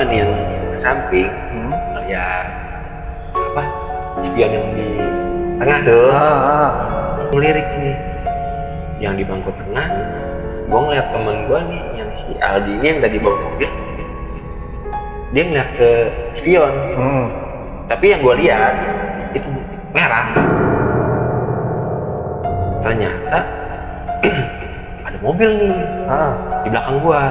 nih yang ke samping ngeliat apa spion yang di tengah tuh ngelirik nih yang di bangku tengah. Gue ngeliat temen gue nih yang si Aldi ini yang tadi bawa mobil, dia ngeliat ke spion. Tapi yang gue lihat itu merah. Ternyata ada mobil nih di belakang gua.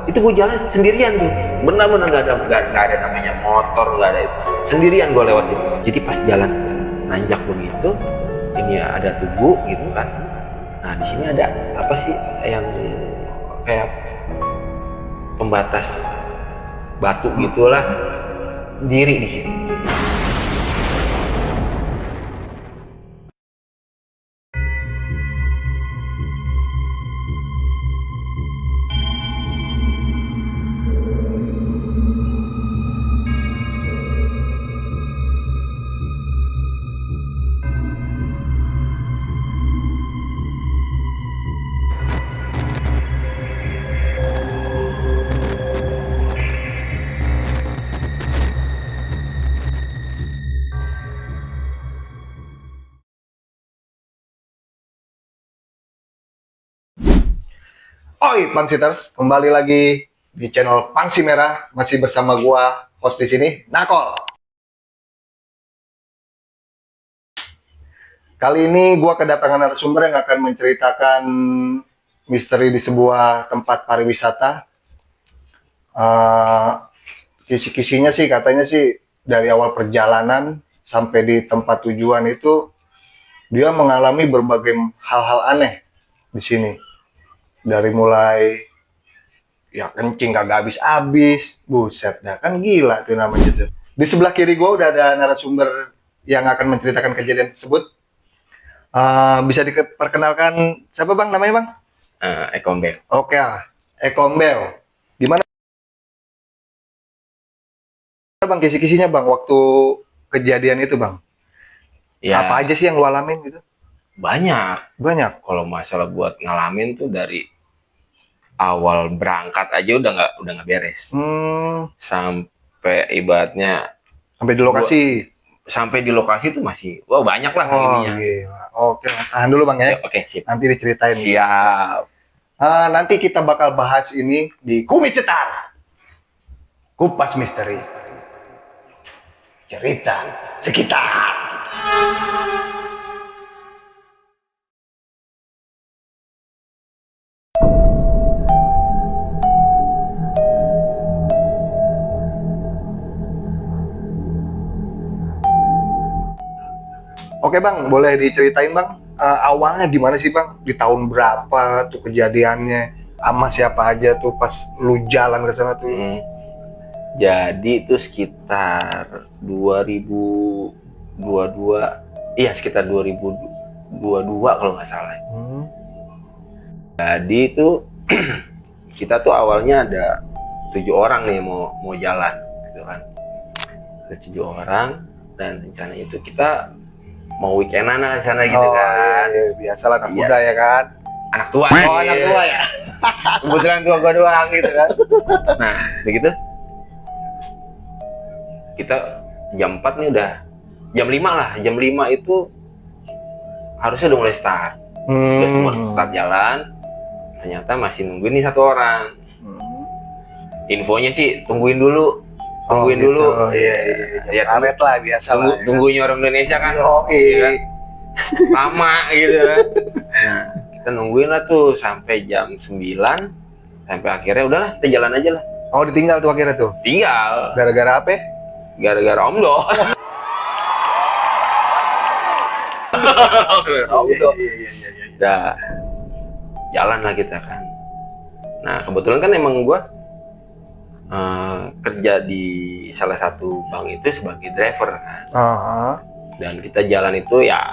Itu gua jalan sendirian tuh, benar-benar nggak ada namanya motor, nggak ada itu. Sendirian gua lewatin. Jadi pas jalan nanjak begitu, ini ada tugu gitu kan. Nah di sini ada apa sih yang kayak pembatas batu gitulah, diri di sini. Oi, Pansiters, kembali lagi di channel Pansi Merah, masih bersama gua, host di sini, Nakol. Kali ini gua kedatangan narasumber yang akan menceritakan misteri di sebuah tempat pariwisata. Kisi-kisinya sih katanya sih dari awal perjalanan sampai di tempat tujuan itu dia mengalami berbagai hal-hal aneh di sini. Dari mulai ya kencing kagak habis-habis, buset dah, kan gila tuh namanya tuh. Di sebelah kiri gue udah ada narasumber yang akan menceritakan kejadian tersebut. Bisa diperkenalkan siapa bang namanya bang? Ekombel. Oke, Ekombel. Gimana bang kisi-kisinya bang waktu kejadian itu bang? Ya, Apa aja sih yang lu alamin gitu? banyak. Kalau masalah buat ngalamin tuh dari awal berangkat aja udah nggak beres. Sampai ibaratnya Sampai di lokasi. sampai di lokasi tuh masih banyak lah ininya. Gila. Oke, tahan dulu bang ya. Oke, sip. Nanti diceritain. Siap. Nanti kita bakal bahas ini di Kumis Cetar, Kupas Misteri, cerita sekitar. Oke bang, boleh diceritain bang, awalnya gimana sih bang? Di tahun berapa tuh kejadiannya? Sama siapa aja tuh pas lu jalan ke sana tuh? Jadi itu sekitar 2022, iya sekitar 2022 kalau nggak salah. Jadi itu kita tuh awalnya ada 7 orang nih mau jalan, gitu kan. Ada 7 orang dan rencana itu kita mau weekendan di sana gitu kan. Iya, biasalah anak Iya. muda ya kan. Anak tua. Oh anak tua ya. Kebetulan tua gua doang gitu kan. Nah, begitu. Kita jam 4 nih udah jam 5 lah. Jam 5 itu harusnya udah mulai start. Udah semua start jalan. Ternyata masih nungguin nih 1 orang. Infonya sih tungguin dulu. Dulu. Iya. Karet lah biasa lah. Tunggunya orang Indonesia kan. Iya. Lama gitu kan. Nah, kita nungguin lah tuh sampai jam 9. Sampai akhirnya udahlah kita jalan aja lah. Oh ditinggal tuh akhirnya tuh. Tinggal. Gara-gara apa? Gara-gara omdo. Iya. Udah jalan lah kita kan. Nah kebetulan kan emang gua kerja di salah satu bank itu sebagai driver kan. Dan kita jalan itu ya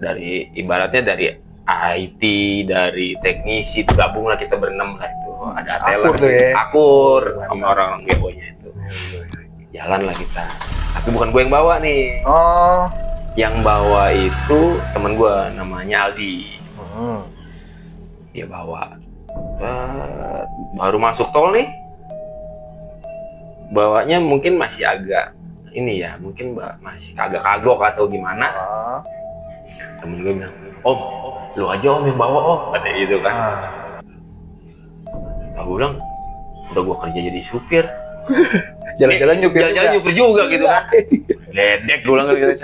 dari ibaratnya dari IT, dari teknisi itu gabung lah kita berenam lah itu. Ada teller, akur sama orang GO-nya itu. Jalan lah kita. Tapi bukan gue yang bawa nih. Yang bawa itu temen gue namanya Aldi. Dia bawa. Baru masuk tol nih. bawanya mungkin masih agak ini ya, mungkin masih kagok atau gimana. Temen gue bilang, om, lu aja om yang bawa om, katanya gitu kan. Nah, gue bilang, udah gue kerja jadi supir, Jalan-jalan nyupir juga gitu kan. Ledek gue bilang gitu.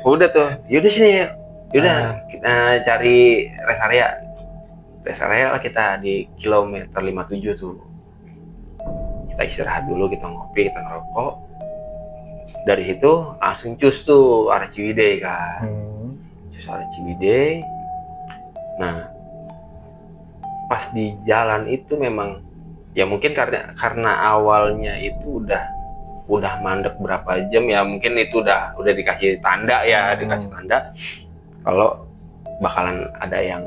Udah tuh, yaudah sini, yaudah kita cari rest area. Rest area lah kita di kilometer 57 tuh. Kita istirahat dulu, kita ngopi, kita ngerokok. Dari situ langsung cus tuh arah Ciwidey kan. Cus arah Ciwidey. Nah, pas di jalan itu memang ya mungkin karena awalnya itu udah mandek berapa jam ya, mungkin itu udah dikasih tanda ya, dikasih tanda kalau bakalan ada yang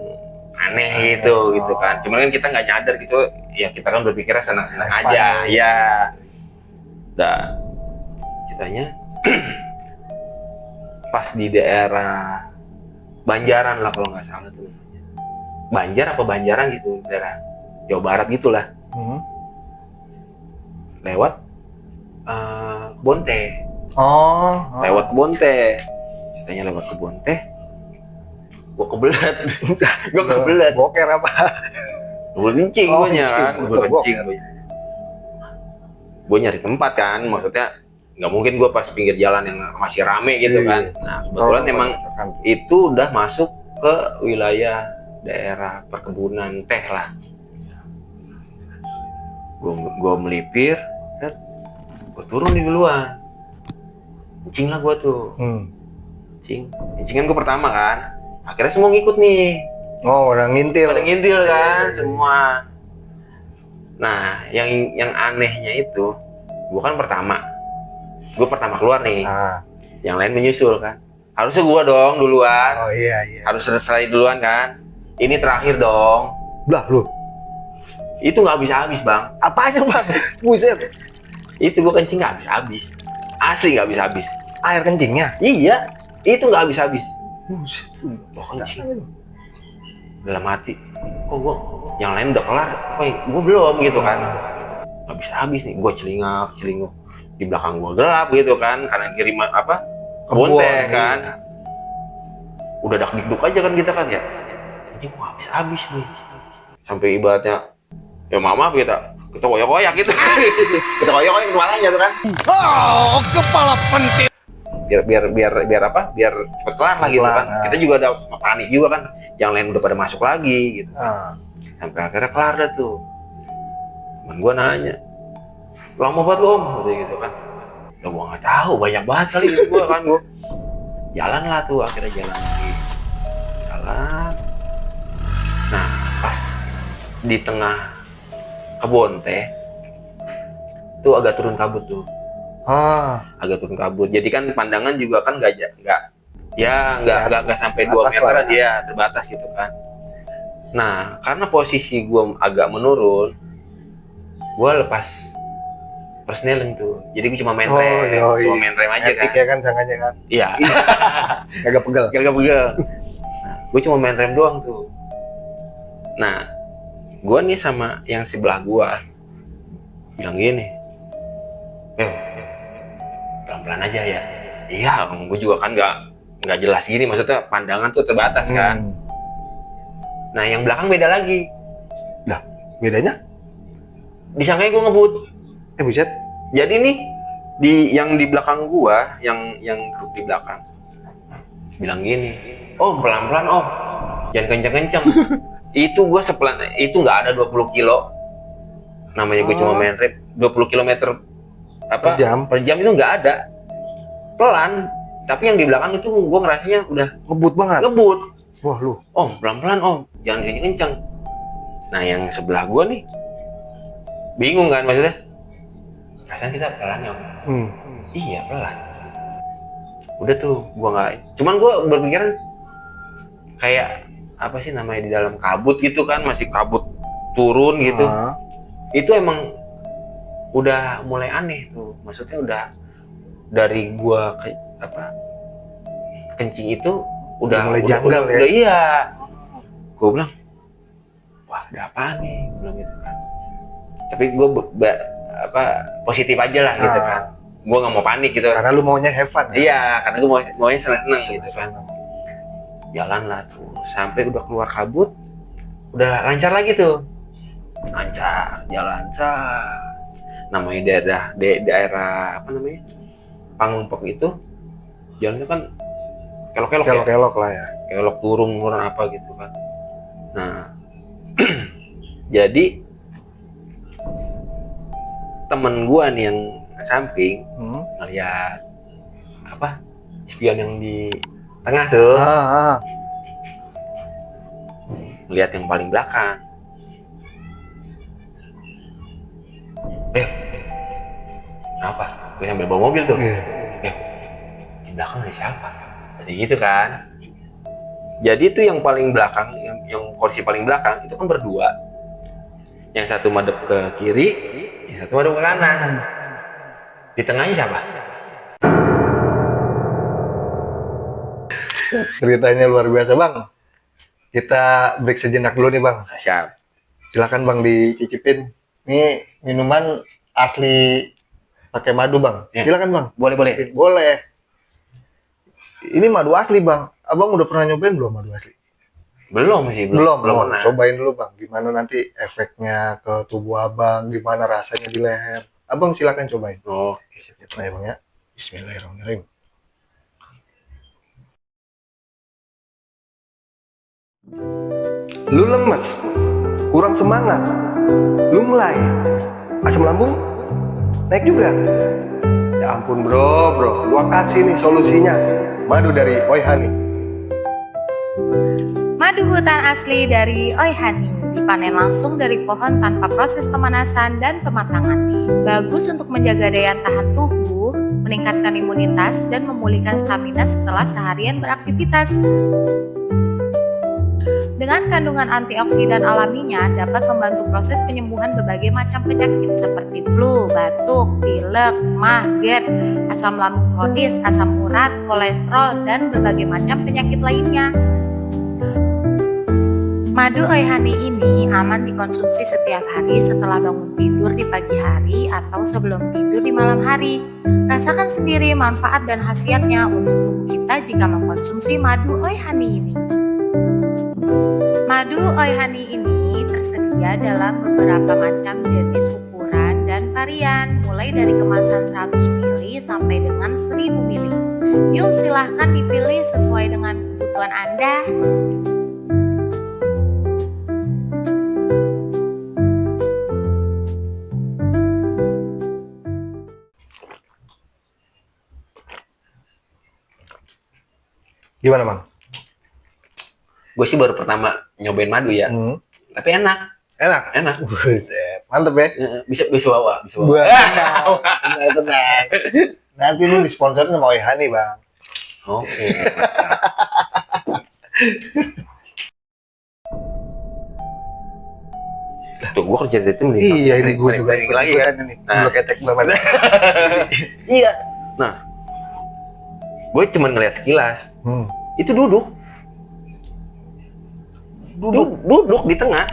aneh gitu kan. Cuman kan kita nggak nyadar gitu ya, kita kan berpikirnya senang-senang aja ya. Udah ceritanya pas di daerah Banjaran lah kalau nggak salah tuh, Banjar apa Banjaran gitu, daerah Jawa Barat gitulah. Lewat Bonte. Lewat Bonte. Ceritanya lewat ke Bonte. Gua kebelet. Boker apa? Gua kencing guanya kan. Gua kencing. Gua nyari tempat kan, maksudnya nggak mungkin gua pas pinggir jalan yang masih rame gitu kan. Nah, kebetulan emang itu udah masuk ke wilayah daerah perkebunan teh lah. Gua melipir, gue turun di duluan, kencing lah gue tuh, kencingan gue pertama kan, akhirnya semua ngikut nih. Pada ngintil kan semua. Nah, yang anehnya itu, gue kan pertama keluar nih, yang lain menyusul kan, harusnya gue dong duluan, harus selesai duluan kan, ini terakhir dong. Lah lu, itu nggak habis-habis bang. apanya bang? Buset. Itu gue kencing nggak habis-habis, asli nggak habis-habis. Air kencingnya? Iya, itu nggak habis-habis. Gue kencing dalam hati, kok gue yang lain udah kelar, kok gue belum gitu kan. Nggak habis-habis nih, gue celingak di belakang gue gelap gitu kan, karena kirim kebun teh kan. Udah dak-dikduk aja kan kita kan ya, ini gue habis-habis nih, sampai ibaratnya ya maaf kita koyak-koyak gitu. Kita koyak-koyak kepalanya tuh kan. Kepala pentil. Biar apa? Biar cepet kelar lah gitu kan. Kita juga ada panik juga kan. Yang lain udah pada masuk lagi gitu. Sampai akhirnya kelar dah tuh. Temen gua nanya, lama banget lu om? Gitu kan. Udah gua nggak tahu, banyak banget kali gitu gua kan. Gua jalan lah tuh, akhirnya jalan lagi. Jalan. Nah, pas di tengah kebun teh itu agak turun kabut tuh, agak turun kabut. Jadi kan pandangan juga kan nggak sampai 2 meter aja ya, terbatas gitu kan. Nah, karena posisi gue agak menurun, gue lepas persneling tuh. Jadi gue cuma main rem aja kan. Ya kan sangkanya kan. Iya. Agak pegel. Nah, gue cuma main rem doang tuh. Nah, gue nih sama yang sebelah gue bilang gini, pelan-pelan aja ya. Iya, gue juga kan nggak jelas gini, maksudnya pandangan tuh terbatas kan. Nah, yang belakang beda lagi. Lah, bedanya? Disangkanya gue ngebut. Buset. Jadi nih yang di belakang gue, yang duduk di belakang bilang gini, oh pelan-pelan om, jangan kenceng-kenceng. Itu gue itu nggak ada 20 kilo, namanya gue cuma main rem 20 km per jam itu nggak ada, pelan. Tapi yang di belakang itu gue ngerasanya udah ngebut banget. Wah lu, om pelan-pelan om, jangan kenceng-kenceng. Nah yang sebelah gue nih bingung kan, maksudnya rasanya kita pelan ya om. Iya pelan. Udah tuh gue nggak, cuman gue berpikiran kayak apa sih namanya, di dalam kabut gitu kan, masih kabut turun gitu. Itu emang udah mulai aneh tuh, maksudnya udah dari gua kencing itu udah mulai janggal ya. Udah iya. Gua bilang, wah ada apa nih, bilang gitu kan. Tapi gua positif aja lah gitu kan. Gue nggak mau panik gitu. Karena lu maunya have fun. Iya, karena gue maunya seneng gitu kan. Jalan lah tuh, sampai udah keluar kabut, udah lancar lagi tuh. Lancar, jalan namanya daerah apa namanya? Pangumpok itu, jalannya kan kelok lah ya. Kelok turun apa gitu kan. Nah, jadi temen gua nih yang ke samping ngeliat apa spion yang di tengah tuh, ngeliat yang paling belakang. Kenapa? Gue sambil bawa mobil tuh. Di belakang ada siapa? Jadi gitu kan. Jadi itu yang paling belakang, yang kursi paling belakang itu kan berdua. Yang satu madep ke kiri, yang satu madep ke kanan. Di tengahnya siapa? Ceritanya luar biasa bang. Kita break sejenak dulu nih bang. Siap. Silakan bang dicicipin. Ini minuman asli pakai madu bang. Ya. Silakan bang. Boleh. Ini madu asli bang. Abang udah pernah nyobain belum madu asli? Belum pernah. Cobain dulu bang. Gimana nanti efeknya ke tubuh abang? Gimana rasanya di leher? Abang silakan cobain. Oh, Nah, bang ya. Bismillahirrahmanirrahim. Lu lemes, kurang semangat, lu mulai, asam lambung naik juga. Ya ampun bro, gua kasih nih solusinya. Madu dari Oi Honey. Madu hutan asli dari Oi Honey dipanen langsung dari pohon tanpa proses pemanasan dan pematangan. Bagus untuk menjaga daya tahan tubuh, meningkatkan imunitas, dan memulihkan stamina setelah seharian beraktivitas. Dengan kandungan antioksidan alaminya dapat membantu proses penyembuhan berbagai macam penyakit seperti flu, batuk, pilek, mah, GERD, asam lambung kronis, asam urat, kolesterol, dan berbagai macam penyakit lainnya. Madu Oi Honey ini aman dikonsumsi setiap hari setelah bangun tidur di pagi hari atau sebelum tidur di malam hari. Rasakan sendiri manfaat dan khasiatnya untuk tubuh kita jika mengkonsumsi madu Oi Honey ini. Madu Oi Honey ini tersedia dalam beberapa macam jenis ukuran dan varian, mulai dari kemasan 100 ml sampai dengan 1000 ml. Yuk silahkan dipilih sesuai dengan kebutuhan Anda. Gimana bang? Gue sih baru pertama nyobain madu ya, tapi enak. Buset, mantep ya. Bisa bawa. Benar. Nanti ini disponsorin sama Oi Honey bang. Oke. Tuh gue kerja di tim nih. Iya ini gue juga lagi kan. Gue ketek banget. Iya. Nah, gue cuma ngeliat sekilas. Itu duduk di tengah.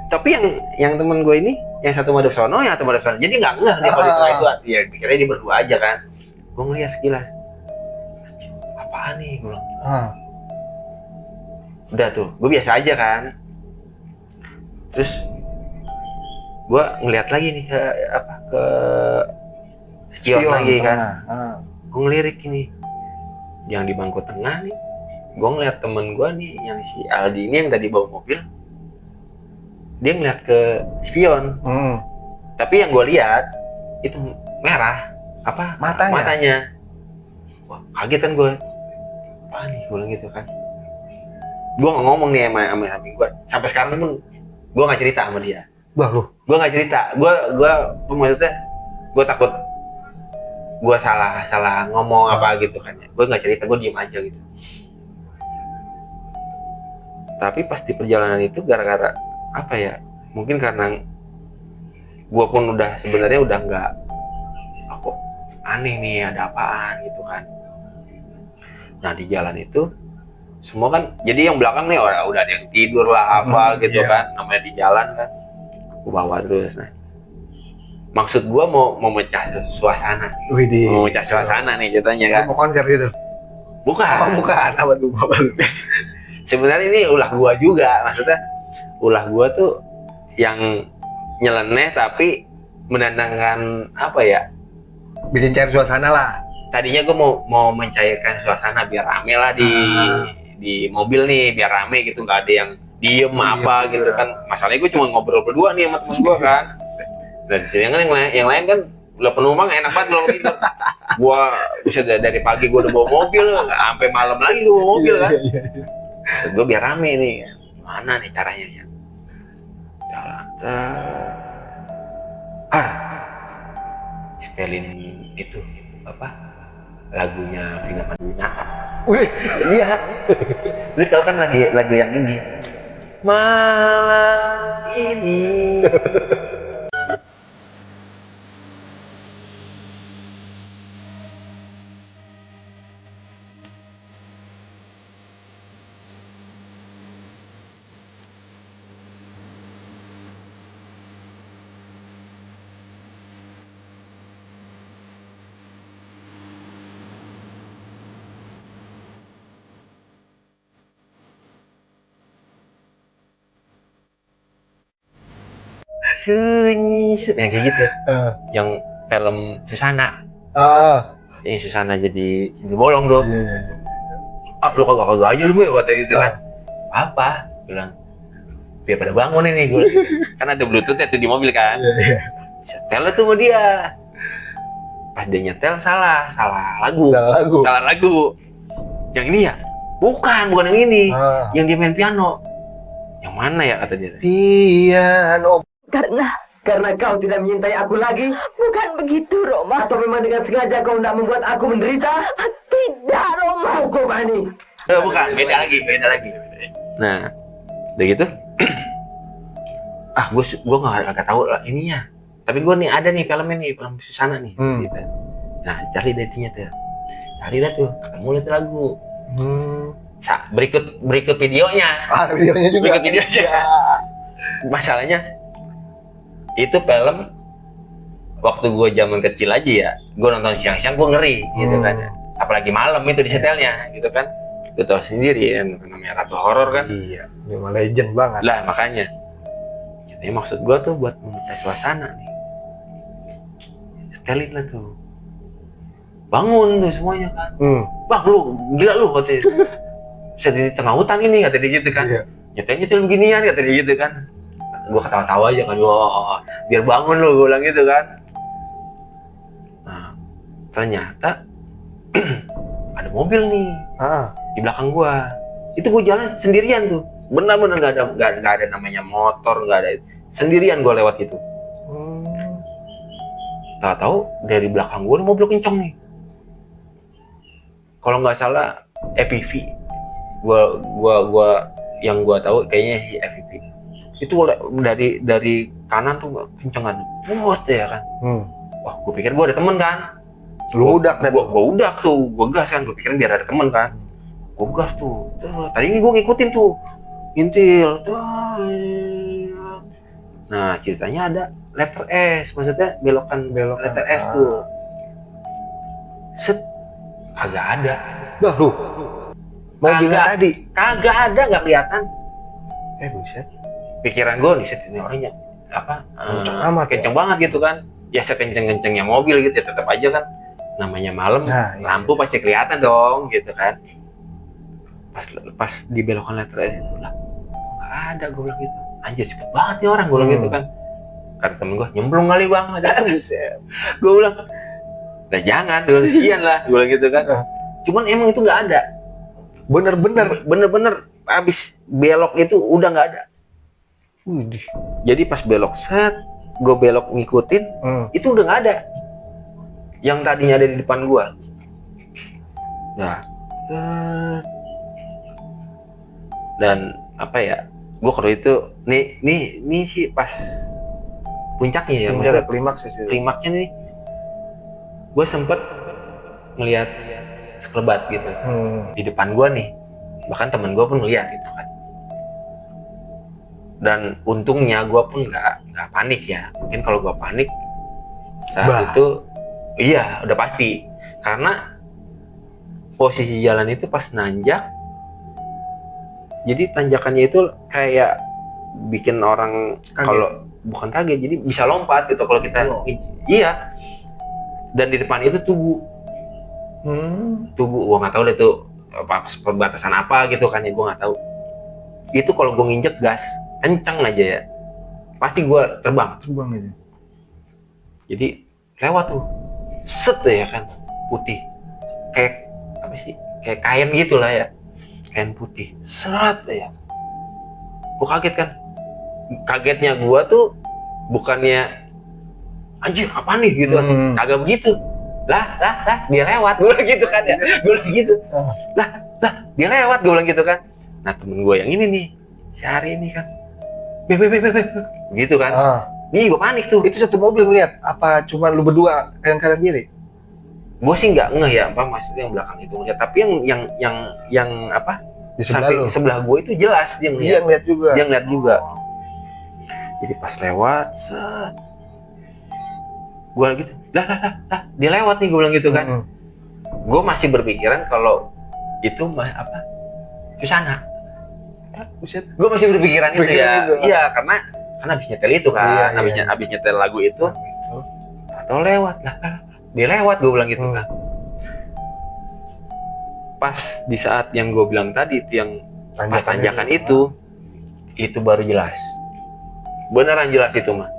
Tapi yang temen gue ini, yang satu madep sono, yang satu madep sono. Jadi nggak ngeh dia kalau di tengah itu. Ya pikirnya dia berdua aja kan. Gue ngeliat sekilas. Apaan nih? Gue bilang. Udah tuh, gue biasa aja kan. Terus gue ngeliat lagi nih ke spion lagi kan. Gue ngelirik ini yang di bangku tengah nih. Gue ngeliat temen gue nih yang si Aldi ini yang tadi bawa mobil, dia ngeliat ke spion. Tapi yang gue lihat itu merah matanya. Wah kaget kan gue. Apa nih gue bilang gitu kan. Gue nggak ngomong nih sama samping gue. Sampai sekarang pun gue nggak cerita sama dia. Gue nggak cerita. Gue maksudnya gue takut gue salah ngomong apa gitu kan ya. Gue nggak cerita, gue diem aja gitu. Tapi pas di perjalanan itu gara-gara apa ya, mungkin karena gue pun udah sebenarnya udah nggak, aku aneh nih ada apaan gitu kan. Nah di jalan itu semua kan, jadi yang belakang nih udah ada yang tidur lah apa gitu kan, namanya di jalan kan. Aku bawa terus. Nah maksud gue mau memecah suasana, Widih. mau memecah suasana nih ceritanya kan. Mau konser gitu? Bukan. Bukan. Apa tuh? Sebenarnya ini ulah gue juga, maksudnya ulah gue tuh yang nyeleneh tapi mendatangkan apa ya? Bikin cair suasana lah. Tadinya gue mau mencairkan suasana biar rame lah di mobil nih, biar rame gitu, nggak ada yang diem apa gitu kan. Masalahnya gue cuma ngobrol berdua nih sama temen gue kan. Dan yang lain kan udah penumpang enak banget kalau gitu. Gue bisa dari pagi gue udah bawa mobil, sampai malam lagi gue bawa mobil kan. Gue biar rame nih, mana nih caranya ya? Jalan, setelin itu apa? Lagunya Vina Panduwinata. Wih, Iya. Lu tau kan lagu yang ini? Malam ini. Sunyi, yang kayak gitu. Yang film Susana. Ini Susana jadi bolong bro. Lu kagak aja lu kata gitu kan. Apa? Bilang biar pada bangun ini gue. Kan ada bluetooth tuh di mobil kan. Setel tuh sama dia. Pas dia nyetel salah lagu. Yang ini ya? Bukan yang ini. Yang dia main piano. Yang mana ya kata dia? Piano. Karena kau tidak menyintai aku lagi? Bukan begitu, Roma. Atau memang dengan sengaja kau tidak membuat aku menderita? Tidak, Roma. Kau Bani. Bukan, beda lagi. Nah, udah gitu. Gue nggak tahu lah ininya. Tapi gue nih ada nih filmnya nih, film Susana nih. Gitu. Nah, cari datinya tuh. Cari dah tuh, ketemu lihat lagu. Berikut videonya. Videonya juga. Berikut videonya. Masalahnya itu film waktu gue zaman kecil aja ya, gue nonton siang-siang gue ngeri gitu kan, apalagi malam itu disetelnya gitu kan. Gue tau sendiri ya, namanya ratu horor kan. Iya, memang legend banget lah, makanya jadi maksud gue tuh buat memecah suasana nih, setelin lah tuh, bangun tuh semuanya kan. Bang lu gila lu katanya, bisa di tengah hutan ini kata dia gitu kan. Nyetel beginian kata dia gitu kan. Gue ketawa-tawa aja kan, biar bangun lu, gue bilang gitu kan. Nah, ternyata ada mobil nih di belakang gue. Itu gue jalan sendirian tuh, benar-benar nggak ada namanya motor, nggak ada, sendirian gue lewat itu. Tahu dari belakang gue mobil kenceng nih. Kalau nggak salah FPV, yang gue tahu kayaknya FPV. Itu dari kanan tuh kencengan buat ya kan. Wah, gue pikir gue ada temen kan. Lu udak dan gue udak tuh, gue gas kan, gue pikir biar ada temen kan. Gue gas tuh. Tadi ini gue ngikutin tuh, ngintil. Nah, ceritanya ada letter S, maksudnya belok letter S tuh. Set, kagak ada. Dah lu. Mobilnya tadi kagak ada, nggak kelihatan. Buset. Pikiran gue nih, ini orangnya apa kenceng banget gitu kan. Ya sekenceng-kencengnya mobil gitu ya, tetap aja kan namanya malam, lampu pasti kelihatan dong gitu kan. Pas di belokan letter S itu lah, nggak ada, gue bilang gitu. Anjir cepet banget nih orang, gue bilang gitu kan. Kata temen gue, nyemplung kali bang, ada. Gue bilang, nah jangan, kasihan lah, gue bilang gitu kan. Cuman emang itu nggak ada, bener-bener abis belok itu udah nggak ada. Jadi pas belok set, gue belok ngikutin, itu udah nggak ada. Yang tadinya ada di depan gue. Nah, dan apa ya? Gue kalau itu, nih sih pas puncaknya ya, maksudnya klimaksnya nih, gue sempet ngelihat sekelebat gitu di depan gue nih. Bahkan temen gue pun ngeliat gitu kan. Dan untungnya gue pun nggak panik ya. Mungkin kalau gue panik Saat Bah. itu iya udah pasti, karena posisi jalan itu pas nanjak, jadi tanjakannya itu kayak bikin orang Kaget. kalau bukan kaget, jadi bisa lompat gitu kalau kita Oh. iya. Dan di depan itu tugu, gua nggak tahu deh tuh apa perbatasan apa gitu kan ya, gua nggak tahu. Itu kalau gua nginjek gas kencang aja ya, pasti gua terbang. Terbang itu. Jadi lewat tuh, set ya kan, putih, kayak apa sih, kayak kain gitulah ya, kain putih, seret ya. Gua kaget kan, kagetnya gua tuh bukannya anjir apa nih gitu, kagak begitu. Lah dia lewat, gua gitu kan ya, gua gitu. Lah dia lewat, gua bilang gitu kan. Nah temen gua yang ini nih, si Ari ini kan, be, gitu kan. Ih gua panik tuh. Itu satu mobil ngeliat apa cuma lu berdua kanan kiri? Gue sih nggak ngeh ya apa maksudnya yang belakang itu ngeliat, tapi yang apa Di sebelah samping lu. sebelah gue itu jelas dia Iya ngeliat, ngeliat juga. dia ngeliat juga. Jadi pas lewat, set, gue gitu, lah dia lewat nih, gue bilang gitu kan. Gue masih berpikiran kalau itu apa ke sana. Buset. Gue masih berpikiran itu Pikiran ya, itu. iya karena abis nyetel itu kan, Iya. abis nyetel lagu itu, atau lewat lah, dia lewat, gue bilang gitu kan. Pas di saat yang gue bilang tadi itu yang pas tanjakan itu baru jelas, beneran jelas itu mah.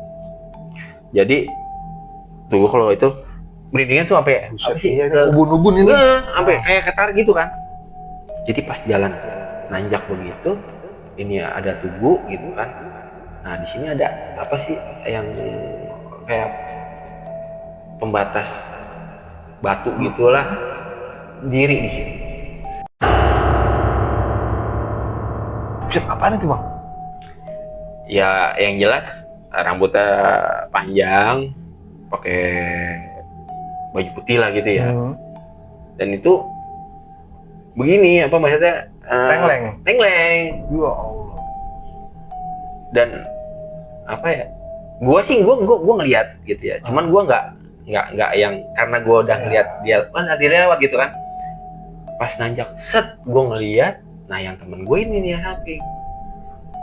Jadi tuh kalau itu merindingnya tuh sampai apa sih, ubun-ubun ini. sampai kayak ketar gitu kan. Jadi pas jalan nanjak begitu, ini ada tugu gitu kan. Nah di sini ada apa sih yang kayak pembatas batu gitulah, diri di sini. Buset, apaan itu bang? Ya yang jelas rambutnya panjang, pakai baju putih lah gitu ya. Dan itu begini apa maksudnya? Tengleng. Tengleng. Ya Allah. Dan apa ya? Gua ngeliat gitu ya. Cuman gua nggak yang karena gua udah ngeliat dia mana dia lewat gitu kan. Pas nanjak set gua ngeliat, nah yang temen gue ini nih yang samping.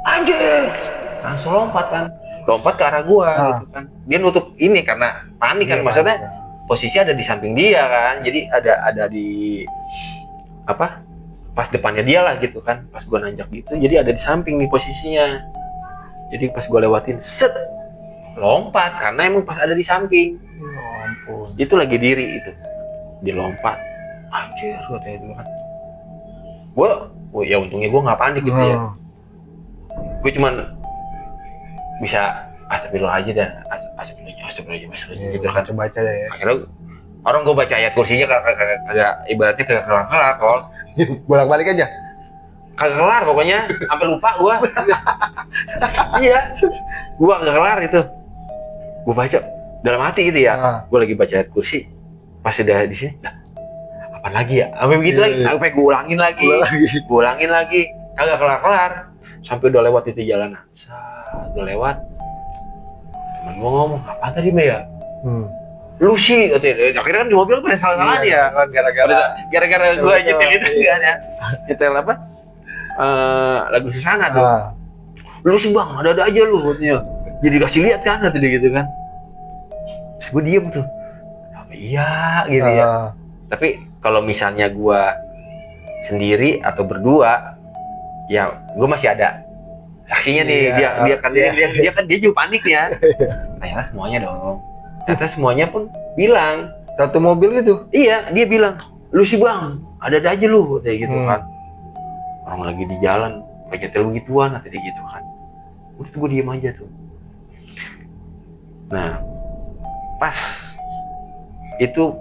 Anjir! Langsung lompat kan. Lompat ke arah gua gitu kan. Dia nutup ini karena panik kan, maksudnya posisi ada di samping dia kan. Jadi ada di apa? Pas depannya dia lah gitu kan. Pas gua nanjak gitu, jadi ada di samping nih posisinya. Jadi pas gua lewatin set lompat karena emang pas ada di samping. Ya ampun. Itu lagi diri itu. Dilompat. Anjir katanya itu kan. Gua ya untungnya gua nggak panik gitu ya. Gue cuman bisa astagfirullah aja dah, astagfirullah gitu kan. Baca deh ya. Akhirnya orang gue baca ayat kursinya kagak ibaratnya kagak kelar kok. Bolak-balik aja. Kagak kelar pokoknya, sampai lupa gua. Iya. Gua kagak kelar itu. Gua baca dalam hati gitu ya. Gua lagi baca ayat kursi. Pas udah di sini, apa lagi ya? Sampai begitu lagi, sampai gua ulangin lagi. Gua ulangin lagi. Kagak kelar-kelar. Sampai udah lewat itu jalanan. Udah lewat. Temen gua ngomong, apa tadi Mbak ya? Lu sih, akhirnya kan di mobil pada salah-salahan ya. Gara-gara gua nyetel itu kan ya. Nyetel apa? Lagu Susana tuh. Lu sih bang, ada aja lu katanya. Jadi kasih lihat kan tadi gitu kan. Terus gue diem tuh. Apa iya gitu ya. Tapi kalau misalnya gua sendiri atau berdua, ya gua masih ada saksinya nih. Dia kan dia juga panik ya. Ternyata semuanya dong. Ternyata semuanya pun bilang Satu mobil gitu. iya, dia bilang, lu sih bang, ada aja lu kayak gitu kan. Orang lagi di jalan, kayak nyetel begituan, nanti gitu kan. Udah tuh gue diem aja tuh. Nah, pas itu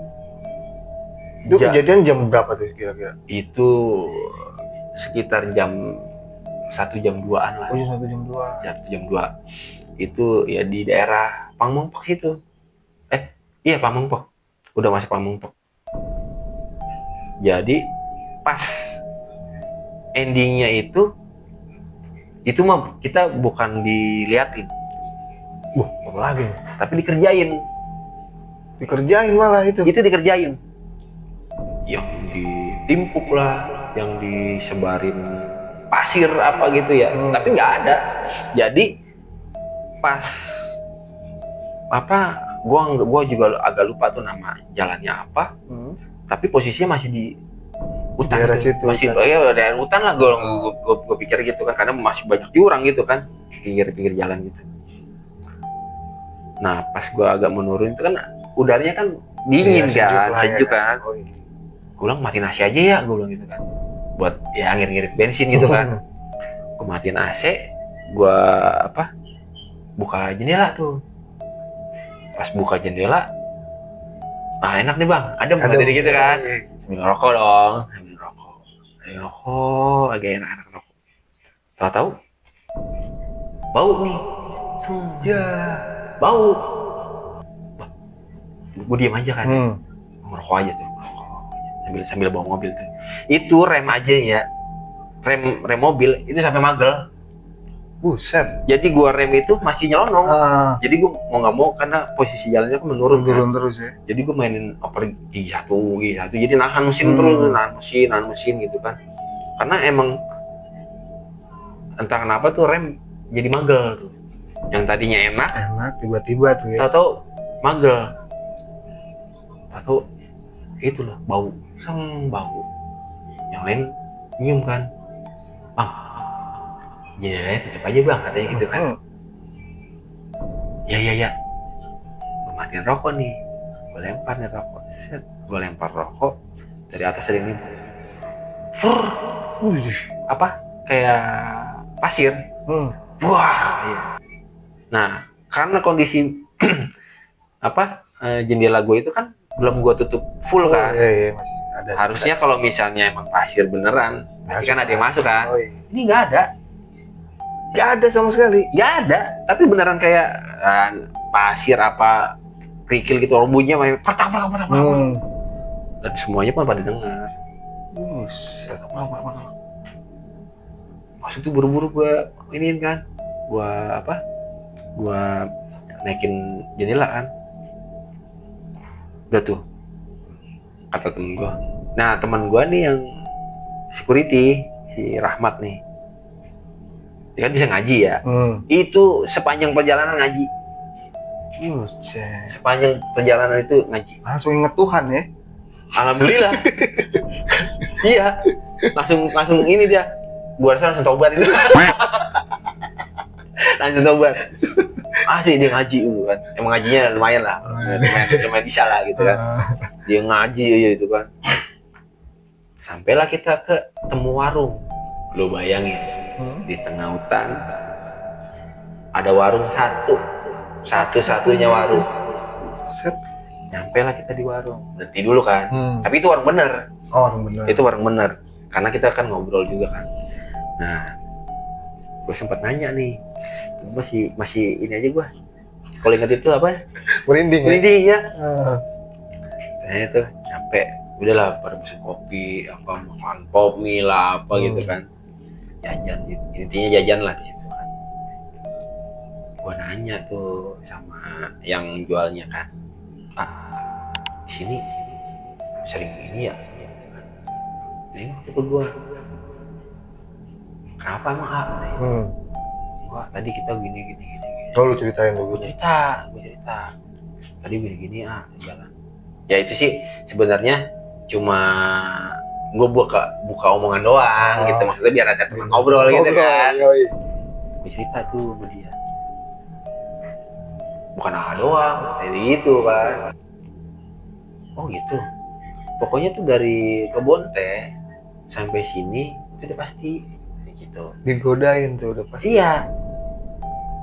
kejadian jam berapa tuh kira-kira? Itu sekitar jam 1 jam 2-an lah. Oh ya 1 jam 2. 1 jam 2. Itu ya di daerah Pamengpek situ. Iya Pamengpek. Udah masuk Pamengpek. Jadi pas endingnya itu mah kita bukan diliatin, Apa lagi? tapi dikerjain. Dikerjain malah itu. Itu dikerjain. Yang ditimpuk lah, yang disebarin pasir apa gitu ya. Tapi nggak ada. Jadi pas apa, gua juga agak lupa tuh nama jalannya apa. Tapi posisinya masih di hutan Daerah tuh. situ, Masih hutan. ya daerah hutan lah, gua pikir gitu kan, karena masih banyak jurang gitu kan, pinggir-pinggir jalan gitu. Nah pas gua agak menurun itu kan udaranya kan dingin Iya, kan, sejuk kan. Oh, iya. Gue bilang matiin AC aja ya, gue bilang gitu kan, buat ya ngirit-ngirit bensin gitu kan. Gue matiin AC, gue apa, buka jendela tuh. Pas buka jendela, ah enak nih bang, adem tadi gitu kan. Sambil rokok dong, sambil rokok, agak enak-enak rokok. Tahu-tahu bau nih, Ya. bau. Gue diam aja kan, ngerokok aja tuh, sambil bawa mobil tuh. Itu rem aja ya, rem mobil itu sampai magel. Buset. Jadi gua rem itu masih nyelonong. Jadi gua mau nggak mau, karena posisi jalannya kan menurun kan. Terus ya. Jadi gua mainin oper satu, jadi nahan mesin terus, nahan mesin gitu kan. Karena emang entah kenapa tuh rem jadi magel tuh. Yang tadinya enak, Tiba-tiba tuh ya. tahu magel. Tahu itu loh, bau, bau. Yang lain nyium kan, bang, jendelanya tutup aja bang, katanya gitu kan. Ya, gue matiin rokok nih, gue lempar nih rokok, gue lempar rokok dari atas ada ini, apa kayak pasir, wah. Iya. Nah karena kondisi apa jendela gue itu kan belum gue tutup full kan. Iya, masih ada. Harusnya kalau misalnya emang pasir beneran, pasti kan ada yang masuk kan. Oh, iya. Ini nggak ada, Nggak ada sama sekali. nggak ada. Tapi beneran kayak pasir apa kerikil gitu, bunyinya main pertak. Dan semuanya pun pada dengar. Buset. Maksud tuh buru-buru gue iniin kan, gue naikin jendela kan. Udah tuh kata temen gue. Nah teman gue nih yang security, si Rahmat nih, dia kan bisa ngaji ya. Itu sepanjang perjalanan ngaji. Buset. Sepanjang perjalanan itu ngaji. Langsung inget Tuhan ya. Alhamdulillah. Iya. Langsung ini dia. Gua rasa langsung taubat itu. Langsung taubat. Asli dia ngaji dulu kan. Emang ngajinya lumayan lah. Lumayan bisa lah gitu kan. Dia ngaji aja itu kan. Sampailah kita ke temu warung. Lo bayangin, di tengah hutan ada warung satu-satunya warung. Set. Nyampailah kita di warung, berhenti dulu kan. Tapi itu warung bener. Oh, bener. Itu warung bener. Karena kita kan ngobrol juga kan. Nah, gue sempat nanya nih, masih ini aja gue. Kalau ingat itu apa? Merinding. Merinding ya. Nah itu nyampe, udahlah pada pesen kopi, apa makan pop mie lah, apa gitu kan. Jajan, intinya jajan lah di situ kan. Gue nanya tuh sama yang jualnya kan, Pak, di sini sering ini ya? Ini waktu itu gue, kenapa emang Wah tadi kita gini. Oh, lu ceritain dulu. Gue cerita. Tadi gini jalan. Ya itu sih sebenarnya cuma gue buka omongan doang gitu, maksudnya biar ada teman ngobrol gitu kan. Gue cerita tuh sama dia. Bukan apa doang, kayak gitu kan. Oh gitu. Pokoknya tuh dari kebun teh sampai sini itu udah pasti kayak gitu. Digodain tuh udah pasti. Iya.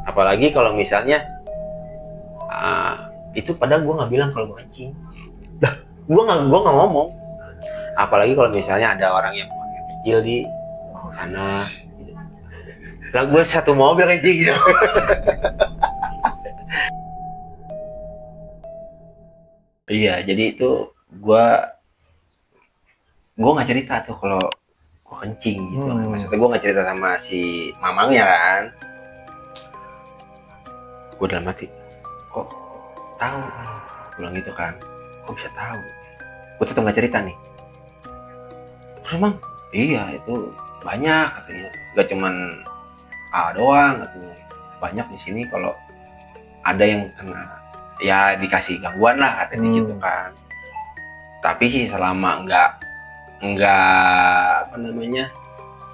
Apalagi kalau misalnya itu padahal gue nggak bilang kalau gue kencing. Gue nggak ngomong. Apalagi kalau misalnya ada orang yang kecil di sana. Lah gue satu mobil kencing gitu. Iya, jadi itu gue nggak cerita tuh kalau gue kencing gitu. Maksudnya gue nggak cerita sama si mamangnya kan. Gue dalam hati, kok tahu bilang gitu kan. Kok bisa tahu? Gue tetap nggak cerita nih. Terus emang iya itu banyak katanya, nggak cuman A doang katanya, banyak di sini kalau ada yang kena ya dikasih gangguan lah katanya gitu kan. Tapi sih selama nggak apa namanya,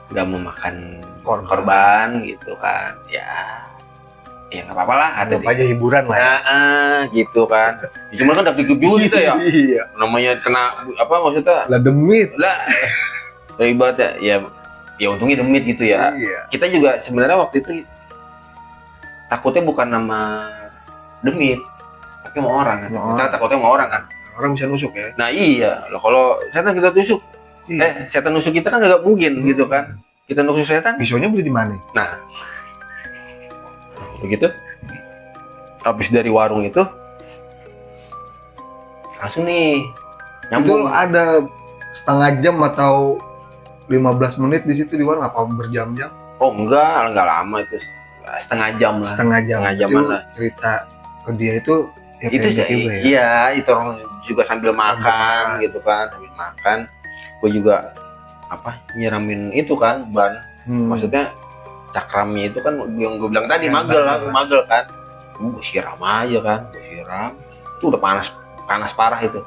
nggak memakan korban gitu kan, ya nggak apa-apa lah, ada Anggap aja hiburan lah ya. gitu kan. Ya, cuma kan dapet juga gitu ya, Iya. namanya kena apa maksudnya Lah demit. lah ibaratnya ya untungnya demit gitu ya. Iya. Kita juga sebenarnya waktu itu takutnya bukan nama demit, tapi sama orang kan. Sama Kita orang. takutnya sama orang kan. Orang bisa nusuk ya. Nah iya, loh kalau setan kita tusuk, Iya. setan nusuk kita kan nggak mungkin gitu kan. Kita nusuk setan. Pisaunya beli di mana? Nah, begitu. Habis dari warung itu, langsung nih Itu nyambung. ada setengah jam atau 15 menit di situ di warung, apa berjam-jam? Oh enggak lama itu, setengah jam lah. Setengah jam. Setengah jam Itu mana? cerita ke dia itu ya Itu kayak gitu ya. iya, itu orang juga sambil makan gitu kan, sambil makan. Gue juga apa nyiramin itu kan ban, maksudnya cakramnya itu kan yang gue bilang tadi Ya, magel kan. Gue siram aja kan, gue siram. Itu udah panas parah itu.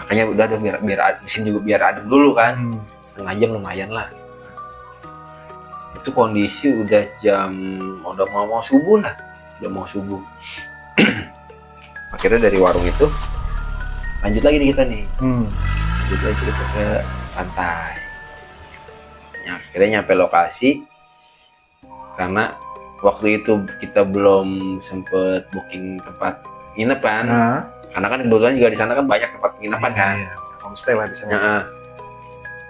Makanya udah ada biar mesin juga biar adem dulu kan. Setengah jam lumayan lah. Itu kondisi udah udah mau subuh lah, udah mau subuh. Akhirnya dari warung itu lanjut lagi nih kita nih, lanjut lagi kita ke pantai. Ya, akhirnya nyampe lokasi karena waktu itu kita belum sempet booking tempat nginep kan, Nah, karena kan kebetulan juga di sana kan banyak tempat penginapan kan. iya. Homestay lah di sana. Nah,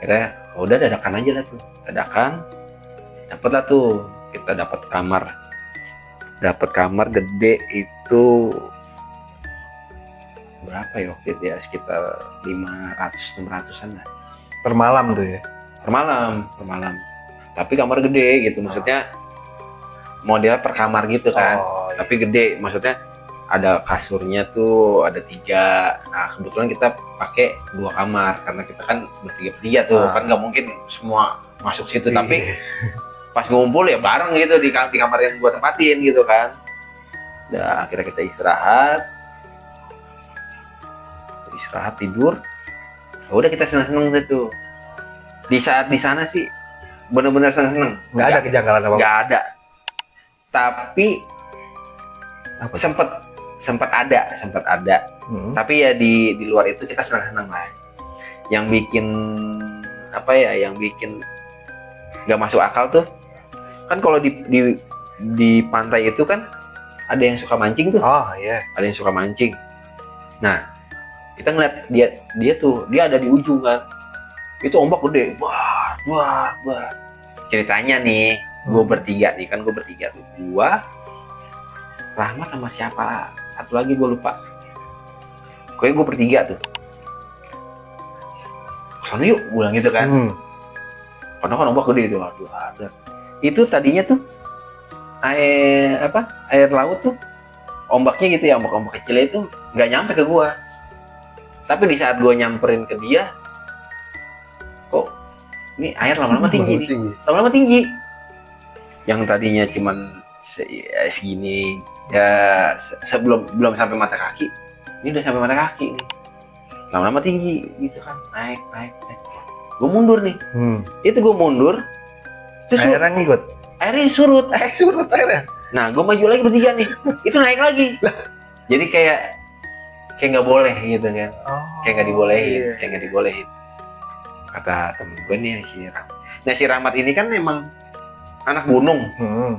akhirnya udah dadakan aja lah tuh, dadakan dapet lah tuh, kita dapat kamar gede itu berapa ya waktu itu ya, sekitar 500-600an lah Per malam tuh ya. per malam, tapi kamar gede gitu, maksudnya model per kamar gitu kan. Oh, iya. Tapi gede, maksudnya ada kasurnya tuh ada 3. Nah kebetulan kita pakai 2 kamar karena kita kan bertiga tuh, kan nggak mungkin semua masuk situ. Iya. Tapi pas ngumpul ya bareng gitu di kamar yang gua tempatin gitu kan. Nah akhirnya kita istirahat tidur. Ya udah kita seneng tuh. Di saat di sana sih bener-bener seneng. Nggak ada kejanggalan apa-apa. Nggak ada. Tapi Apa? sempat ada. Tapi ya di luar itu kita senang lah. Yang bikin apa ya, yang bikin nggak masuk akal tuh kan kalau di pantai itu kan ada yang suka mancing tuh, Oh iya. ada yang suka mancing. Nah kita ngeliat dia ada di ujung kan, itu ombak gede, wah. Ceritanya nih gue bertiga tuh, gua Rahmat sama siapa satu lagi gue lupa, pokoknya gue bertiga tuh kesana yuk, gue bilang gitu kan. Karena kan ombak gede itu, aduh. Itu tadinya tuh air laut tuh ombaknya gitu ya, ombak kecil itu nggak nyampe ke gua. Tapi di saat gua nyamperin ke dia, kok ini air lama-lama tinggi nih, lama-lama tinggi. Yang tadinya cuman segini ya, belum sampai mata kaki, ini udah sampai mata kaki nih, lama-lama tinggi gitu kan, naik. Gue mundur nih, itu gue mundur, terus Akhirnya ngikut. airnya surut. Surut airnya. Nah, gue maju lagi bertiga nih, itu naik lagi. Jadi kayak nggak boleh gitu kan, kayak nggak dibolehin. Kata temen gue nih si Rahmat. Nah si Rahmat ini kan memang anak gunung,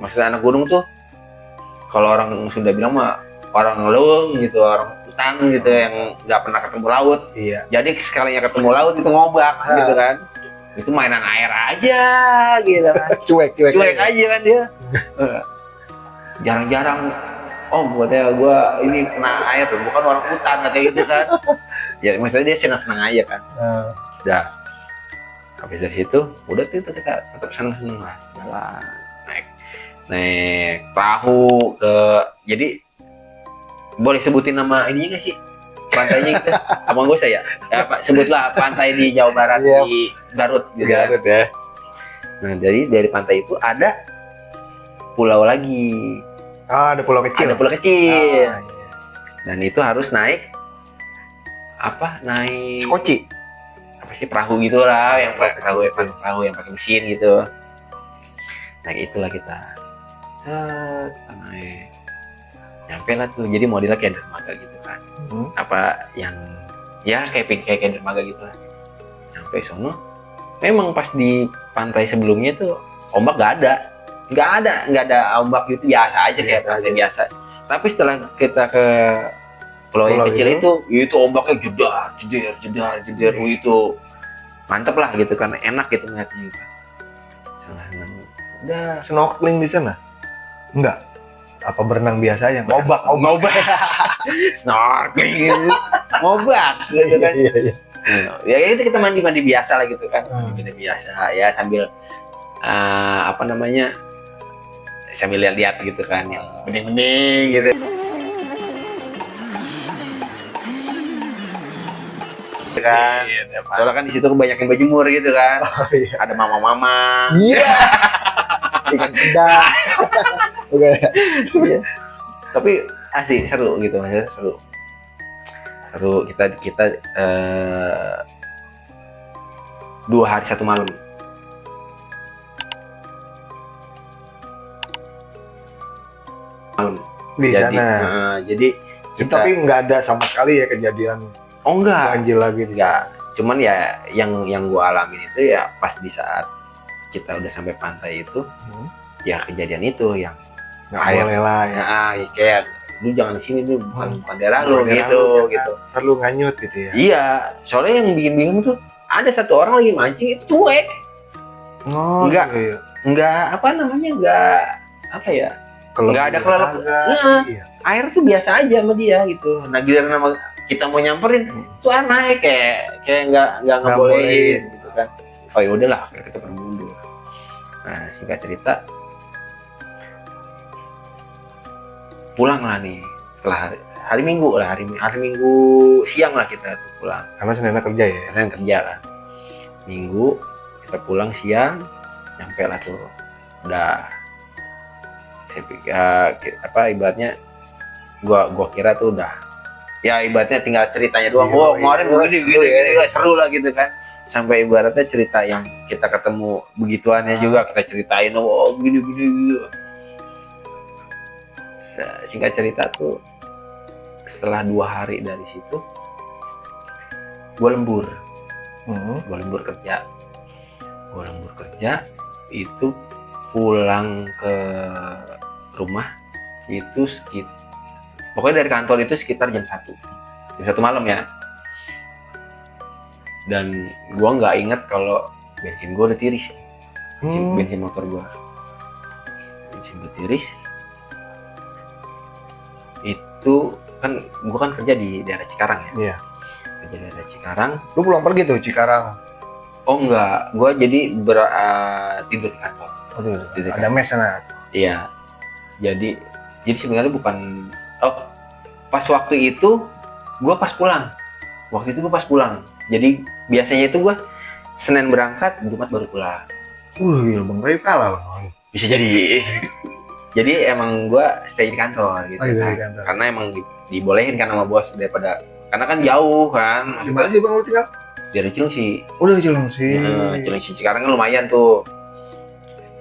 maksudnya anak gunung tuh kalau orang Sunda bilang mah orang leweng gitu, orang hutan gitu yang nggak pernah ketemu laut. Iya. Jadi sekalinya ketemu laut itu ngobak gitu kan. Itu mainan air aja gitu kan. Cuek aja kan dia. Jarang-jarang buatnya gue ini kena air tuh, bukan orang hutan katanya gitu kan. Ya maksudnya dia senang-senang aja kan. Udah habis dari situ udah tuh kita tetap senang-senang lah, jalan naik perahu ke, jadi boleh sebutin nama ininya nggak sih? Pantainya gitu. Apa nggak usah ya? Ya Pak, sebutlah pantai di Jawa Barat Iya. di Garut gitu. Garut ya. Nah, jadi dari pantai itu ada pulau lagi. Ada pulau kecil. Ada pulau kecil. Ah, iya. Dan itu harus naik naik Skoci. apa sih perahu gitulah, yang perahu yang pakai mesin gitu. Nah, itulah kita. Kita naik. Nyampe lah tuh. Jadi modelnya kayak dermaga gitu kan. Apa yang ya kayak dermaga gitu lah. Sampai sono memang pas di pantai sebelumnya tuh ombak nggak ada ombak gitu, biasa aja kayak Biasa pantai aja. biasa. Tapi setelah kita ke pulau yang Pulau kecil itu? itu ombaknya jedar itu mantep lah gitu kan, enak gitu ngeliatnya juga. Udah Snorkeling di sana? Enggak. Apa berenang biasa aja? ngobak snorkeling ngobak gitu kan. Iya. Ya itu kita mandi biasa lah gitu kan, mandi biasa ya sambil sambil lihat gitu kan yang bening-bening gitu. Kan, soalnya kan di situ kebanyakan berjemur gitu kan, Oh, iya. ada mama-mama. Iya. Ikan pedang. Oke. Tapi asik, seru gitu, maksudnya seru kita 2 hari 1 malam. Di sana. Jadi kita, Tapi nggak ada sama sekali ya kejadian oh enggak banjir lagi. cuman ya yang gua alamin itu ya pas di saat kita udah sampai pantai itu, ya kejadian itu yang Nggak boleh lah ya. kayak lu jangan di sini, lu bukan daerah lu Bukan daerah gitu lu, gitu. Perlu nganyut gitu ya. Iya, soalnya yang bikin bingung tuh ada 1 orang lagi mancing itu cuek, Oh, Nggak. iya. nggak apa ya, Nggak ada kelelep. Iya. air tuh biasa aja sama dia gitu. Nah giliran sama kita mau nyamperin tuh air naik kayak nggak ngebolehin gitu kan. Oh ya udahlah, akhirnya kita bermundur. Nah singkat cerita pulang lah nih setelah hari Minggu lah, hari Minggu siang lah kita tuh pulang. Karena Seninnya kerja ya. Karena yang kerja kan. Minggu kita pulang siang, nyampe lah tuh udah saya pikir ibaratnya gua kira tuh udah ya ibaratnya tinggal ceritanya doang. Iya, Wah kemarin iya, begini seru lah gitu kan, sampai ibaratnya cerita yang kita ketemu begituannya juga kita ceritain, oh gini gitu. Nah, singkat cerita tuh setelah 2 hari dari situ gue lembur kerja itu pulang ke rumah itu pokoknya dari kantor itu sekitar jam 1 malam ya. Dan gua nggak inget kalau bensin gua udah tiris, bensin motor gua udah tiris. Itu kan gua kan kerja di daerah Cikarang ya. Iya. Kerja di daerah Cikarang. Lu pulang pergi tuh Cikarang. Oh enggak, gua jadi tidur di kantor. Tidur di Ada mes sana. Iya. Jadi sebenarnya bukan pas waktu itu gue pas pulang. Jadi biasanya itu gue Senin berangkat, Jumat baru pulang. Bang Ray kalah Bang. Bisa jadi. Jadi emang gue stay di kantor gitu. Oh, iya, kan. di kantor. Karena emang dibolehin kan sama bos, daripada karena kan jauh kan. Di mana sih Bang lu tinggal? Dari Cilengsi. Udah di Cilengsi. Cilengsi sekarang kan lumayan tuh.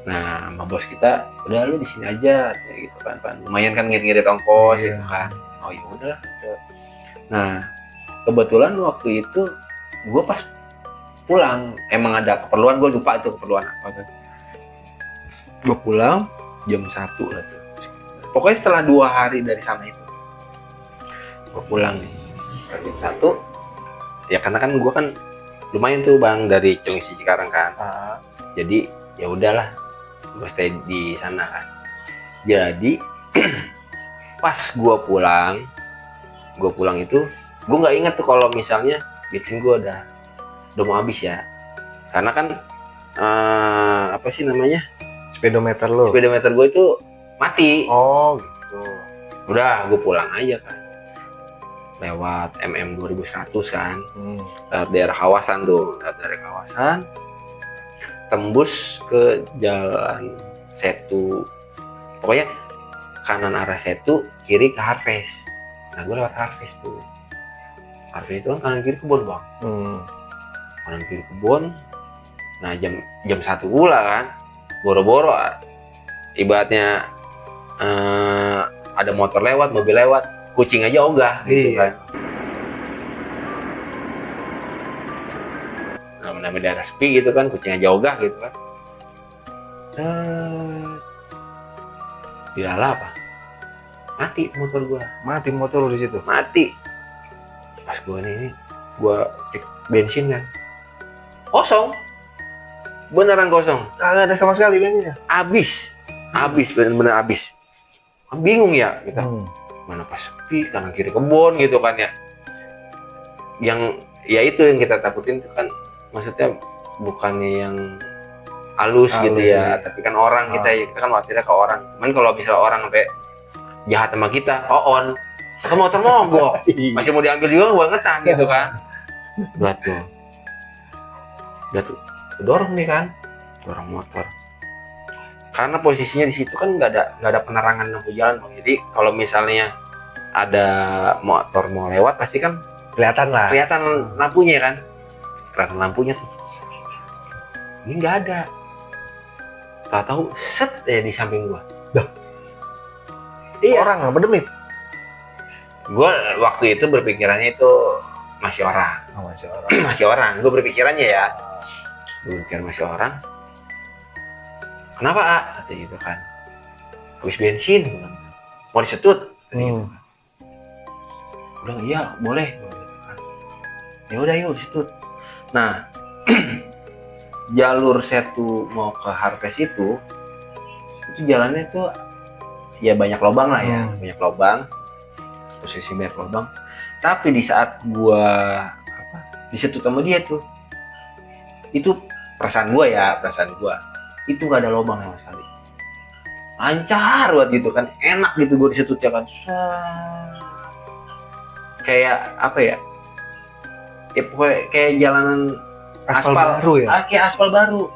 Nah, sama bos kita, udah lu di sini aja kayak gitu kan. Lumayan kan ngirit-ngirit ongkos Iya. gitu kan. Oh ya udah gitu. Nah, kebetulan waktu itu gue pas pulang emang ada keperluan, gue lupa itu keperluan apa kan. Gue pulang jam 1 lah tuh. Pokoknya setelah 2 hari dari sana itu. Gue pulang nih. Jam 1. Ya karena kan gue kan lumayan tuh Bang dari Cilengsi Cikarang kan. Jadi ya udahlah, gue stay di sana kan. Jadi pas gue pulang itu gue nggak inget tuh kalau misalnya bensin gue udah mau habis ya, karena kan apa sih namanya, Speedometer lu. speedometer gue itu mati. Oh gitu. Udah gue pulang aja kan. lewat MM 2100 kan, lewat daerah kawasan tuh, lewat daerah kawasan, tembus ke jalan Setu, pokoknya kanan arah Setu, kiri ke Harvest. Nah gue lewat Harvest tuh. Harvest itu kan kanan kiri kebun bang, kanan kiri kebun. Nah jam 1 pula kan, boro-boro ibaratnya ada motor lewat, mobil lewat, kucing aja ogah gitu kan. Namanya daerah sepi gitu kan, kucing aja ogah gitu kan. Tidak apa, mati motor gua. Mati motor lu di situ. Mati. Pas gua gua cek bensin kan, kosong, beneran kosong. Kagak ada sama sekali bensinnya. Habis bener-bener habis. Bingung ya kita. Mana pas sepi, kanan kiri kebun gitu kan ya. Yang ya itu yang kita takutin itu kan, maksudnya bukannya yang halus gitu ya, tapi kan orang kita kan khawatirnya ke orang. Cuman kalau misalnya orang sampai jahat sama kita, on atau motor mogok, masih mau diambil juga gua ngetan gitu kan. Udah tuh dorong nih kan, dorong motor. Karena posisinya di situ kan nggak ada penerangan lampu jalan, Bang. Jadi kalau misalnya ada motor mau lewat pasti kan kelihatan lampunya kan, kelihatan lampunya tuh. Ini nggak ada. Tahu set ya di samping gua. Iya. Orang apa demit? Gua waktu itu berpikirannya itu masih orang. Masih orang. Masih orang. Gua berpikirannya ya. Gua berpikir masih orang. Kenapa, A? Kata gitu kan. Habis bensin, mau disetut. Udah iya, boleh. Ya udah yuk disetut. Nah, jalur Setu mau ke Harvest itu jalannya tuh ya banyak lubang lah ya, banyak lubang. Posisi banyak lubang. Tapi di saat gua disetut sama dia tuh, itu perasaan gua, itu gak ada lubang sama sekali, lancar banget gitu kan, enak gitu gue disetutnya kan. Kayak apa ya, pokoknya kayak jalanan aspal baru ya. Kayak aspal baru.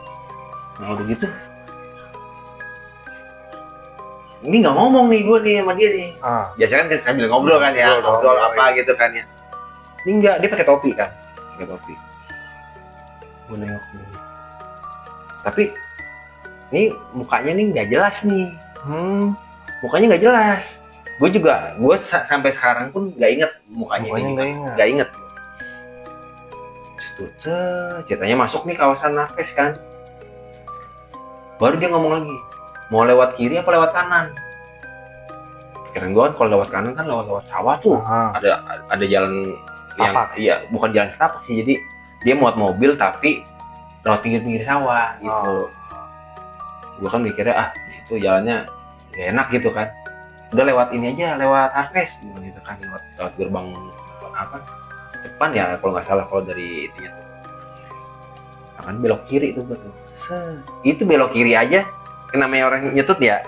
Nah udah gitu, ini nggak ngomong nih gue nih sama dia nih. Biasanya kan sambil ngobrol kan ya, ngobrol apa gitu kan ya. Ini enggak, dia pakai topi kan, pakai topi. Gue nengok dulu, tapi ini mukanya nih nggak jelas nih. Mukanya nggak jelas. Gue sampai sekarang pun nggak inget mukanya nggak inget. Ceritanya masuk nih kawasan Harvest kan. Baru dia ngomong lagi, mau lewat kiri apa lewat kanan? Pikiran gue kan kalau lewat kanan kan lewat sawah tuh. Ada jalan yang iya, bukan jalan setapak sih. Jadi dia muat mobil tapi lewat pinggir-pinggir sawah gitu. Gue kan mikirnya di situ jalannya gak enak gitu kan. Udah lewat ini aja, lewat Harvest gitu kan, lewat gerbang depan ya kalau nggak salah, kalau dari itunya tuh. Nah, kan belok kiri tuh betul. Itu belok kiri aja, namanya orang nyetut ya.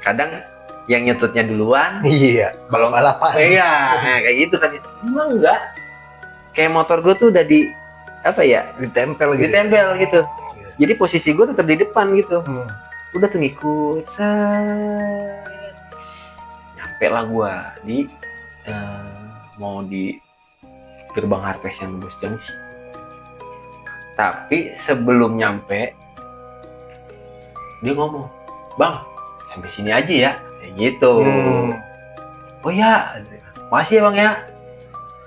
Kadang yang nyetutnya duluan. Iya. Kalau balapan. Iya, kayak gitu kan. Emang enggak. Kayak motor gue tuh udah ditempel gitu. Jadi posisi gue tetap di depan gitu. Udah tuh ngikut, nyampe lah gue di mau di gerbang Harvest yang Bos Jangsi. Tapi sebelum nyampe, dia ngomong, "Bang, sampai sini aja ya," kayak gitu. Oh ya, makasih ya Bang ya.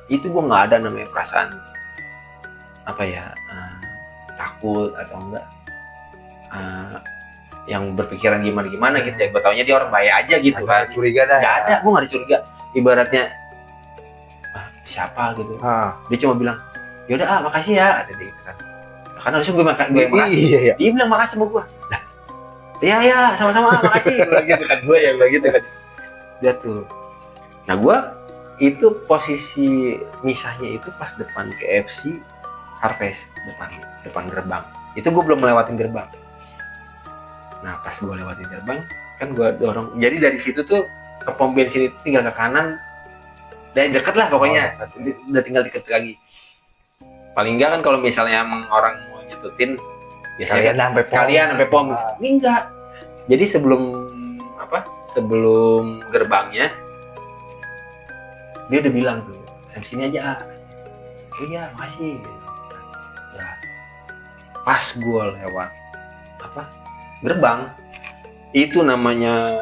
Itu gue nggak ada namanya perasaan takut atau enggak yang berpikiran gimana gitu ya. Gue taunya dia orang baik aja gitu kan. Curiga dah. Nggak ada, gue nggak ada curiga. Ibaratnya siapa gitu. Dia cuma bilang, "Yaudah makasih ya," kata dia gitu kan. Karena harusnya gue makasih. Iya. Dia bilang makasih sama gue. Iya sama-sama makasih. Gitu kan, gue ya gitu kan. Dia tuh. Nah gue itu posisi misahnya itu pas depan KFC Harvest, depan gerbang. Itu gue belum melewatin gerbang. Nah pas gue lewatin gerbang kan gue dorong. Jadi dari situ tuh ke pom bensin itu tinggal ke kanan Dan deket lah pokoknya. Udah tinggal deket lagi. Paling enggak kan kalau misalnya emang orang mau nyetutin, Kalian sampai pom. Kalian sampai pom. Ini enggak. Jadi sebelum gerbangnya dia udah bilang tuh, sini aja. Oh iya, makasih. Ya. Pas gue lewat gerbang, itu namanya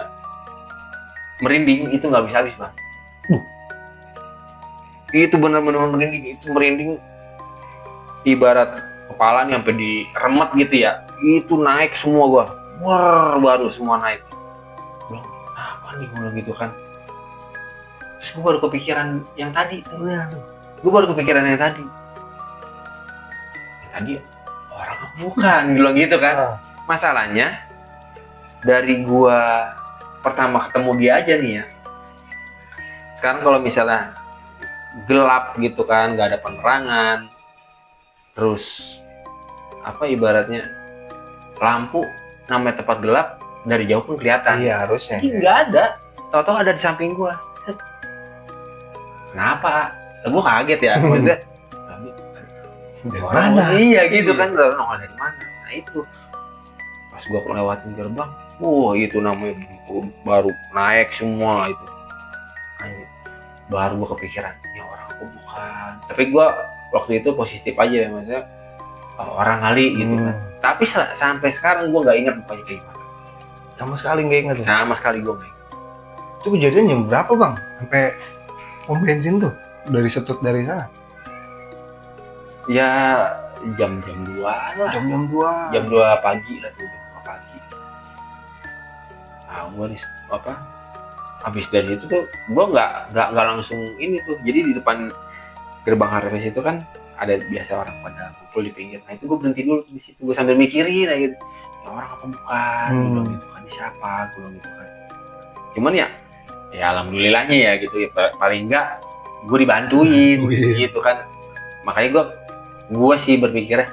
merinding, itu nggak bisa habis, Bang. Itu benar-benar merinding, ibarat kepala nih sampai diremet gitu ya. Itu naik semua gua. Baru semua naik. Belum apa nih gua gitu kan. Terus gua baru kepikiran yang tadi. Tadi orang apa bukan, bilang gitu kan. Masalahnya dari gua pertama ketemu dia aja nih ya. Sekarang kalau misalnya gelap gitu kan, nggak ada penerangan, terus ibaratnya lampu, namanya tempat gelap, dari jauh pun kelihatan. Iya, harusnya. Ini nggak ada, tahu-tahu ada di samping gua. Kenapa? Gua kaget ya, maksudnya Dari orang mana? iya gitu kan, dari mana? Nah itu pas gua lewatin gerbang, itu namanya baru naik semua itu. Baru gua kepikiran, ya orang aku bukan. Tapi gua waktu itu positif aja ya, maksudnya orang kali gitu kan. Tapi sampai sekarang gua nggak ingat mukanya kayak gimana. Sama sekali nggak ingat. Sama sekali gua nggak ingat. Itu kejadian jam berapa, Bang? Sampai pom bensin tuh dari Setut dari sana. Ya jam-jam 2-an lah. Jam 2. Jam 2 pagi lah tuh, jam 2 pagi. Nah, gua nih habis dari itu tuh gua nggak langsung ini tuh. Jadi di depan gerbang Harvest itu kan ada biasa orang pada kumpul di pinggir. Nah itu gue berhenti dulu di situ, gue sambil mikirin gitu. Ya orang apa bukan, gue bilang gitu kan, siapa, gue bilang gitu kan. Cuman ya alhamdulillahnya ya gitu ya, paling enggak gue dibantuin gitu kan. Makanya gue sih berpikirnya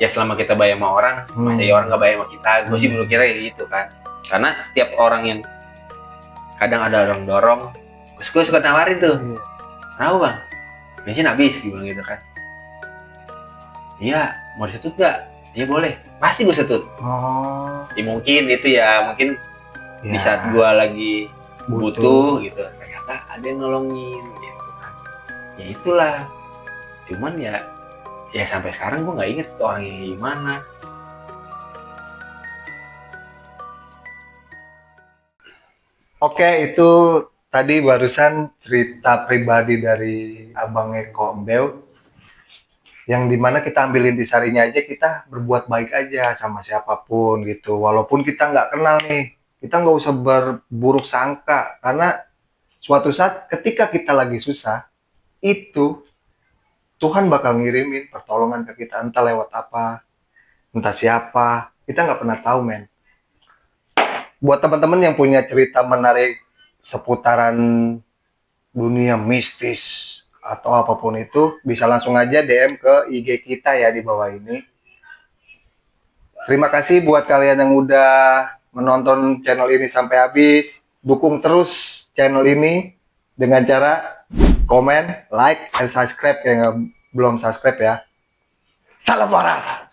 ya selama kita bayar sama orang, masa ya orang nggak bayar sama kita, gue sih berpikirnya gitu kan. Karena setiap orang yang kadang ada orang dorong, gue suka nawarin tuh, tahu bang, bensin habis, gue bilang gitu kan. Iya, mau disetut nggak? Iya boleh, pasti gue setut. Ya mungkin itu ya, mungkin di saat gue lagi butuh gitu, ternyata ada yang nolongin gitu kan. Ya itulah, cuman ya sampai sekarang gue nggak inget orangnya gimana. Oke, itu tadi barusan cerita pribadi dari Abang Eko Embel, yang dimana kita ambil intisarinya aja, kita berbuat baik aja sama siapapun gitu, walaupun kita nggak kenal nih, kita nggak usah berburuk sangka, karena suatu saat ketika kita lagi susah, itu Tuhan bakal ngirimin pertolongan ke kita, entah lewat apa, entah siapa, kita nggak pernah tahu, men. Buat teman-teman yang punya cerita menarik seputaran dunia mistis atau apapun itu, bisa langsung aja DM ke IG kita ya di bawah ini. Terima kasih buat kalian yang udah menonton channel ini sampai habis. Dukung terus channel ini dengan cara komen, like, dan subscribe yang belum subscribe ya. Salam waras!